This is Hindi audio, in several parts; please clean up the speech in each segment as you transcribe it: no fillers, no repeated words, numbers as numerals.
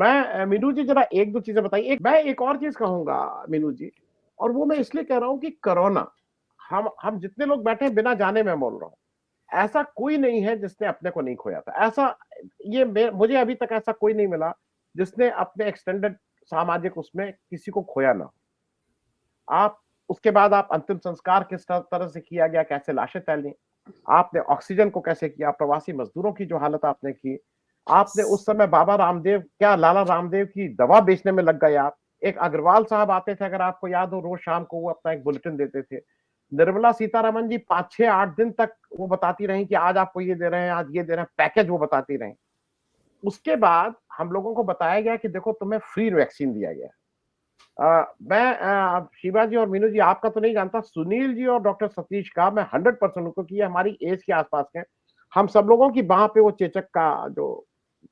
मीनू जी जरा एक दो चीजें बताइए। मैं एक और चीज कहूंगा मीनू जी, और वो मैं इसलिए कह रहा हूँ कि कोरोना, हम जितने लोग बैठे हैं बिना जाने में बोल रहा हूँ, ऐसा कोई नहीं है जिसने अपने को नहीं खोया था। ऐसा मुझे अभी तक ऐसा कोई नहीं मिला जिसने अपने एक्सटेंडेड सामाजिक उसमें किसी को खोया ना। आप उसके बाद आप अंतिम संस्कार किस तरह से किया गया, कैसे लाशें तैलीं, आपने ऑक्सीजन को कैसे किया, प्रवासी मजदूरों की जो हालत आपने की, आपने उस समय बाबा रामदेव, क्या लाला रामदेव की दवा बेचने में लग गए आप। एक अग्रवाल साहब आते थे, अगर आपको याद हो, रोज शाम को वो अपना एक बुलेटिन देते थे। निर्मला सीतारमन जी 5 6 8 दिन तक वो बताती रही कि आज आपको ये दे रहे हैं, आज ये दे रहे हैं, पैकेज वो बताती रही। उसके बाद हम लोगों को बताया गया कि देखो तुम्हें फ्री वैक्सीन दिया गया। मैं शिवा जी और मीनू जी आपका तो नहीं जानता, सुनील जी और डॉक्टर सतीश का मैं 100% उनको, कि हमारी एज के आसपास के, हम सब लोगों की बाह पे वो चेचक का जो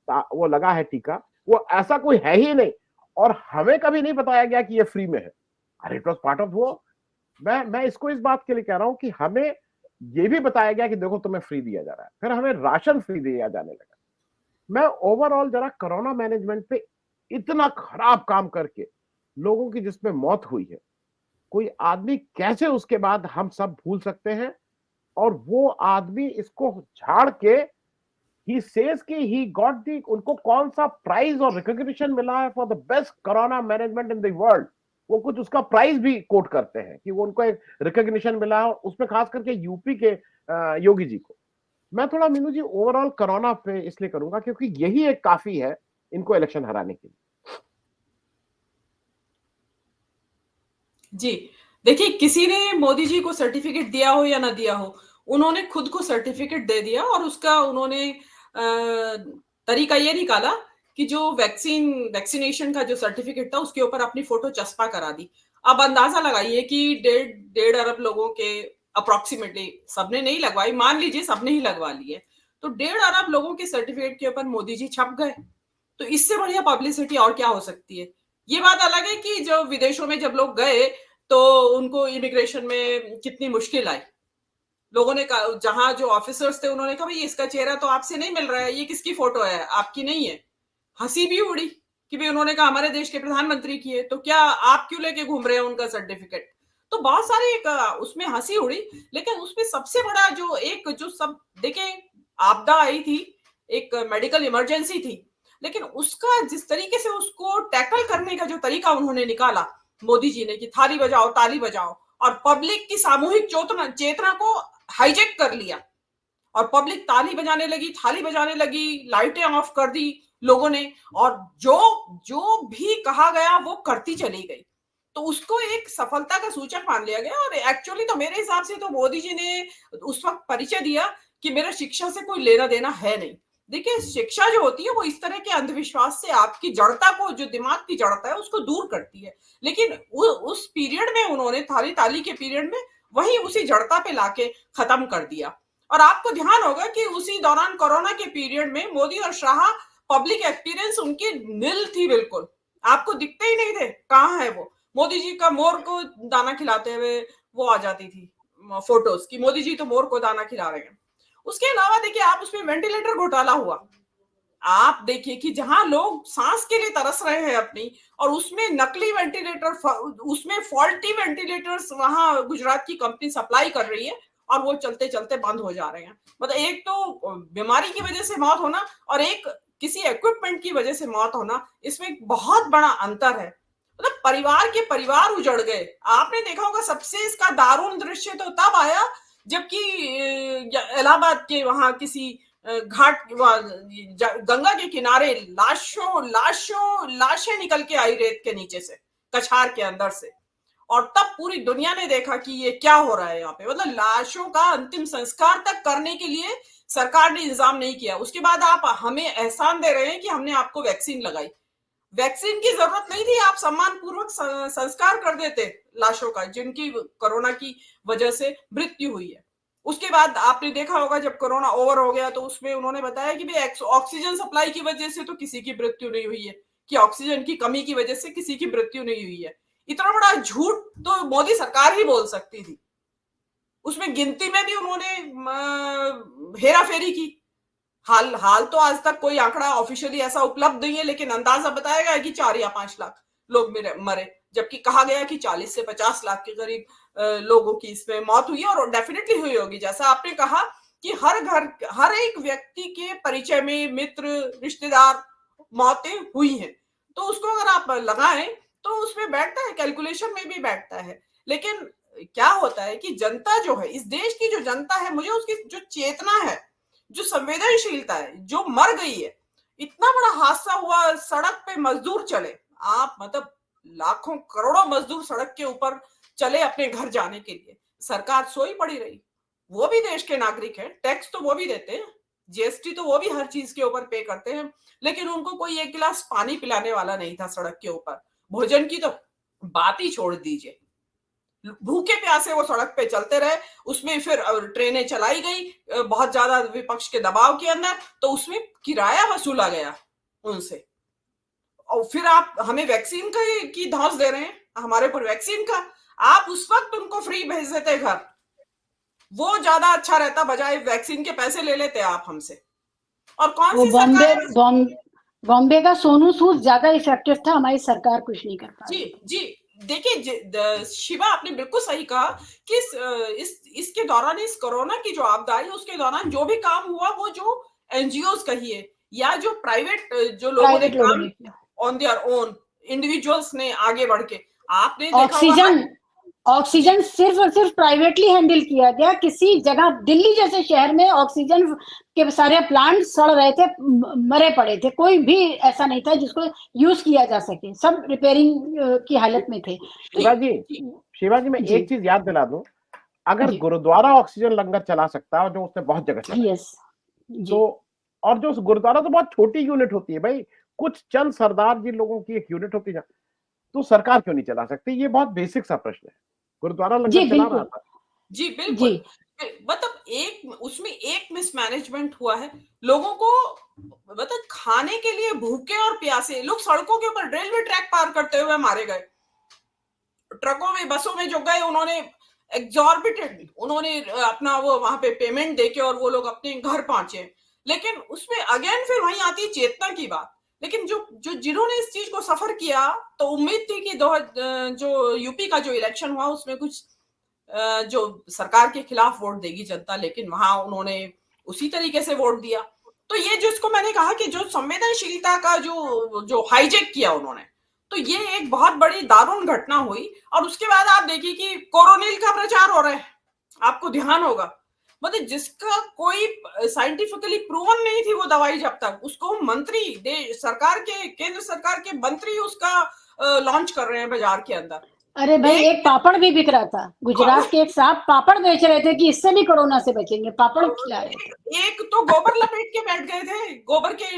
वो लगा है टीका, वो ऐसा कोई है ही नहीं। और हमें कभी नहीं बताया गया कि ये फ्री में है। अरे इट वॉज पार्ट ऑफ वो। मैं इसको इस बात के लिए कह रहा हूं कि हमें ये भी बताया गया कि देखो तुम्हें फ्री दिया जा रहा है, फिर हमें राशन फ्री दिया जाने लगा। मैं ओवरऑल जरा कोरोना मैनेजमेंट पे, इतना खराब काम करके लोगों की जिसमें मौत हुई है, कोई आदमी कैसे उसके बाद हम सब भूल सकते हैं। और वो आदमी इसको झाड़ के ही सेज कि ही गॉट दी, उनको कौन सा प्राइज और रिकॉग्निशन मिला है for the best corona management in the world. वो कुछ उसका प्राइज भी कोट करते हैं कि वो उनको एक रिकॉग्निशन मिला है, और उसमें खास करके यूपी के योगी जी को। मैं थोड़ा मीनू जी ओवरऑल कोरोना पे इसलिए करूंगा क्योंकि यही एक काफी है इनको इलेक्शन हराने के लिए। जी, देखिए, किसी ने मोदी जी को सर्टिफिकेट दिया हो या ना दिया हो, उन्होंने खुद को सर्टिफिकेट दे दिया और उसका उन्होंने तरीका ये निकाला कि जो वैक्सीनेशन का जो सर्टिफिकेट था उसके ऊपर अपनी फोटो चस्पा करा दी। अब अंदाजा लगाइए कि 1.5 अरब लोगों के अप्रोक्सीमेटली, सबने नहीं लगवाई, मान लीजिए सबने ही लगवा लिए, तो 1.5 अरब लोगों के सर्टिफिकेट के ऊपर मोदी जी छप गए। तो इससे बढ़िया पब्लिसिटी और क्या हो सकती है। ये बात अलग है कि जो विदेशों में जब लोग गए तो उनको इमिग्रेशन में कितनी मुश्किल आई। लोगों ने कहा, जहां जो ऑफिसर्स थे उन्होंने कहा भाई इसका चेहरा तो आपसे नहीं मिल रहा है, ये किसकी फोटो है, आपकी नहीं है। हंसी भी उड़ी कि भाई, उन्होंने कहा हमारे देश के प्रधानमंत्री की है, तो क्या आप क्यों लेके घूम रहे हैं उनका सर्टिफिकेट। तो बहुत सारे एक उसमें हंसी उड़ी। लेकिन उसमें सबसे बड़ा जो एक जो सब देखे, आपदा आई थी, एक मेडिकल इमरजेंसी थी, लेकिन उसका जिस तरीके से उसको टैकल करने का जो तरीका उन्होंने निकाला मोदी जी ने, कि थाली बजाओ ताली बजाओ, और पब्लिक की सामूहिक चेतना को हाईजेक कर लिया, और पब्लिक ताली बजाने लगी, थाली बजाने लगी, लाइटें ऑफ कर दी लोगों ने, और जो जो भी कहा गया वो करती चली गई। तो उसको एक सफलता का सूचक मान लिया गया। और एक्चुअली तो मेरे हिसाब से तो मोदी जी ने उस वक्त परिचय दिया कि मेरा शिक्षा से कोई लेना देना है नहीं। देखिए, शिक्षा जो होती है वो इस तरह के अंधविश्वास से आपकी जड़ता को, जो दिमाग की जड़ता है, उसको दूर करती है। लेकिन उस पीरियड में उन्होंने, थाली ताली के पीरियड में, वही उसी जड़ता पे लाके खत्म कर दिया। और आपको ध्यान होगा कि उसी दौरान कोरोना के पीरियड में मोदी और शाह, पब्लिक एक्सपीरियंस उनकी नील थी बिल्कुल, आपको दिखते ही नहीं थे कहाँ है वो। मोदी जी का मोर को दाना खिलाते हुए वो आ जाती थी फोटोज की, मोदी जी तो मोर को दाना खिला रहे हैं। उसके अलावा देखिए, आप उसमें वेंटिलेटर घोटाला हुआ। आप देखिए कि जहां लोग सांस के लिए तरस रहे हैं अपनी, और उसमें नकली वेंटिलेटर, उसमें फॉल्टी वेंटिलेटर्स वहां गुजरात की कंपनी सप्लाई कर रही है, और वो चलते चलते बंद हो जा रहे हैं। मतलब एक तो बीमारी की वजह से मौत होना, और एक किसी इक्विपमेंट की वजह से मौत होना, इसमें बहुत बड़ा अंतर है। मतलब परिवार के परिवार उजड़ गए। आपने देखा होगा सबसे इसका दारुण दृश्य तो तब आया जबकि इलाहाबाद के वहां किसी घाट, गंगा के किनारे लाशों लाशों लाशें निकल के आई रेत के नीचे से, कछार के अंदर से। और तब पूरी दुनिया ने देखा कि ये क्या हो रहा है यहाँ पे। मतलब लाशों का अंतिम संस्कार तक करने के लिए सरकार ने इंतजाम नहीं किया। उसके बाद आप हमें एहसान दे रहे हैं कि हमने आपको वैक्सीन लगाई। वैक्सीन की जरूरत नहीं थी, आप सम्मान पूर्वक संस्कार कर देते लाशों का, जिनकी कोरोना की वजह से मृत्यु हुई है। उसके बाद आपने देखा होगा जब कोरोना ओवर हो गया तो उसमें उन्होंने बताया कि भाई ऑक्सीजन सप्लाई की वजह से तो किसी की मृत्यु नहीं हुई है, कि ऑक्सीजन की कमी की वजह से किसी की मृत्यु नहीं हुई है। इतना बड़ा झूठ तो मोदी सरकार ही बोल सकती थी। उसमें गिनती में भी उन्होंने हेरा फेरी की। हाल तो आज तक कोई आंकड़ा ऑफिशियली ऐसा उपलब्ध नहीं है, लेकिन अंदाजा बताया गया है कि 4 या 5 लाख लोग मरे, जबकि कहा गया कि 40 से 50 लाख के करीब लोगों की इसमें मौत हुई है, और डेफिनेटली हुई होगी। जैसा आपने कहा कि हर एक व्यक्ति के परिचय में मित्र रिश्तेदार मौतें हुई हैं, तो उसको अगर आप लगाएं तो उसमें बैठता है, कैलकुलेशन में भी बैठता है। लेकिन क्या होता है कि जनता जो है, इस देश की जो जनता है, मुझे उसकी जो चेतना है, जो संवेदनशीलता है, जो मर गई है, इतना बड़ा हादसा हुआ, सड़क पे मजदूर चले, आप मतलब लाखों करोड़ों मजदूर सड़क के ऊपर चले अपने घर जाने के लिए, सरकार सोई पड़ी रही। वो भी देश के नागरिक हैं, टैक्स तो वो भी देते हैं, जीएसटी तो वो भी हर चीज के ऊपर पे करते हैं, लेकिन उनको कोई एक गिलास पानी पिलाने वाला नहीं था सड़क के ऊपर। भोजन की तो बात ही छोड़ दीजिए, भूखे प्यासे वो सड़क पे चलते रहे। उसमें फिर ट्रेनें चलाई गई बहुत ज्यादा विपक्ष के दबाव के अंदर, तो उसमें किराया वसूला गया उनसे, और फिर आप हमें वैक्सीन की धौंस दे रहे हैं, हमारे ऊपर वैक्सीन का। आप उस वक्त उनको फ्री भेज देते घर, वो ज्यादा अच्छा रहता, बजाय वैक्सीन के पैसे ले लेते आप हमसे। और कौन सी सरकार, बॉम्बे का सोनू सूद ज्यादा इफेक्टिव था, हमारी सरकार कुछ नहीं कर पाई। जी देखिए शिवा, आपने बिल्कुल सही कहा कि इसके दौरान, इस कोरोना की जो आपदा आई उसके दौरान जो भी काम हुआ, वो जो एनजीओस कहिए या जो प्राइवेट जो लोगों ने काम ऑन देयर ओन, इंडिविजुअल्स ने आगे बढ़ के, आपने देखा ऑक्सीजन सिर्फ और सिर्फ प्राइवेटली हैंडल किया गया। किसी जगह, दिल्ली जैसे शहर में ऑक्सीजन के सारे प्लांट सड़ रहे थे, मरे पड़े थे, कोई भी ऐसा नहीं था जिसको यूज किया जा सके, सब रिपेयरिंग की हालत में थे। शिवा जी मैं एक चीज याद दिला दूं, अगर गुरुद्वारा ऑक्सीजन लंगर चला सकता है, जो उसने बहुत जगह चला, तो और जो गुरुद्वारा तो बहुत छोटी यूनिट होती है भाई, कुछ चंद सरदार जी लोगों की एक यूनिट होती है, तो सरकार क्यों नहीं चला सकती? ये बहुत बेसिक सा प्रश्न है। गुरुद्वारा लंगर चला रहा था। जी बिल्कुल, मतलब उसमें एक मिसमैनेजमेंट हुआ है। लोगों को मतलब खाने के लिए भूखे और प्यासे लोग सड़कों के ऊपर रेलवे ट्रैक पार करते हुए मारे गए, ट्रकों में, बसों में जो गए, उन्होंने एग्जॉर्बिटेड, उन्होंने अपना वो वहां पे पेमेंट देके और वो लोग अपने घर पहुंचे। लेकिन उसमें अगेन फिर वहीं आती है चेतना की बात। लेकिन जिन्होंने इस चीज को सफर किया, तो उम्मीद थी कि जो यूपी का जो इलेक्शन हुआ उसमें कुछ जो सरकार के खिलाफ वोट देगी जनता, लेकिन वहां उन्होंने उसी तरीके से वोट दिया। तो ये जिसको मैंने कहा कि जो संवेदनशीलता का जो हाईजेक किया उन्होंने, तो ये एक बहुत बड़ी दारुण घटना हुई। और उसके बाद आप देखिए कि कोरोनिल का प्रचार हो रहा है, आपको ध्यान होगा, मतलब जिसका कोई साइंटिफिकली प्रूवन नहीं थी वो दवाई, जब तक उसको मंत्री सरकार के, केंद्र सरकार के मंत्री उसका लॉन्च कर रहे हैं बाजार के अंदर। अरे भाई, एक पापड़ भी बिक रहा था, गुजरात के एक साहब पापड़ बेच रहे थे कि इससे भी कोरोना से बचेंगे, पापड़ खिला रहे थे। एक तो गोबर लपेट के बैठ गए थे, गोबर के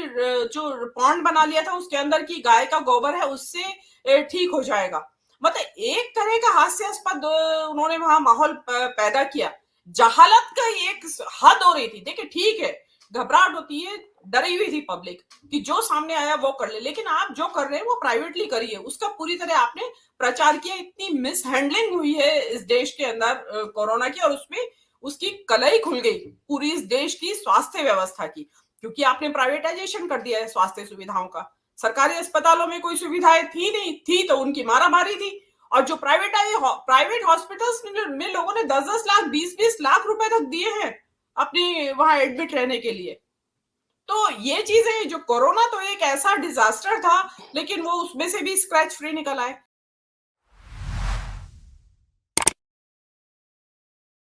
जो पॉन्ड बना लिया था, उसके अंदर की गाय का गोबर है उससे ठीक हो जाएगा। मतलब एक तरह का हास्यास्पद उन्होंने वहां माहौल पैदा किया। जहालत का एक हद हो रही थी। देखिए ठीक है, घबराहट होती है, डरी हुई थी पब्लिक कि जो सामने आया वो कर ले, लेकिन आप जो कर रहे हैं वो प्राइवेटली करिए, उसका पूरी तरह आपने प्रचार किया। इतनी मिस हैंडलिंग हुई है इस देश के अंदर कोरोना की, और उसमें उसकी कलई खुल गई पूरी इस देश की स्वास्थ्य व्यवस्था की, क्योंकि आपने प्राइवेटाइजेशन कर दिया है स्वास्थ्य सुविधाओं का। सरकारी अस्पतालों में कोई सुविधाएं थी नहीं, थी तो उनकी मारामारी थी। और जो प्राइवेट हॉस्पिटल्स में लोगों ने 10-10 लाख 20-20 लाख रुपए तक दिए हैं अपनी वहां एडमिट रहने के लिए। तो ये चीजें, जो कोरोना तो एक ऐसा डिजास्टर था, लेकिन वो उसमें से भी स्क्रैच फ्री निकल आए।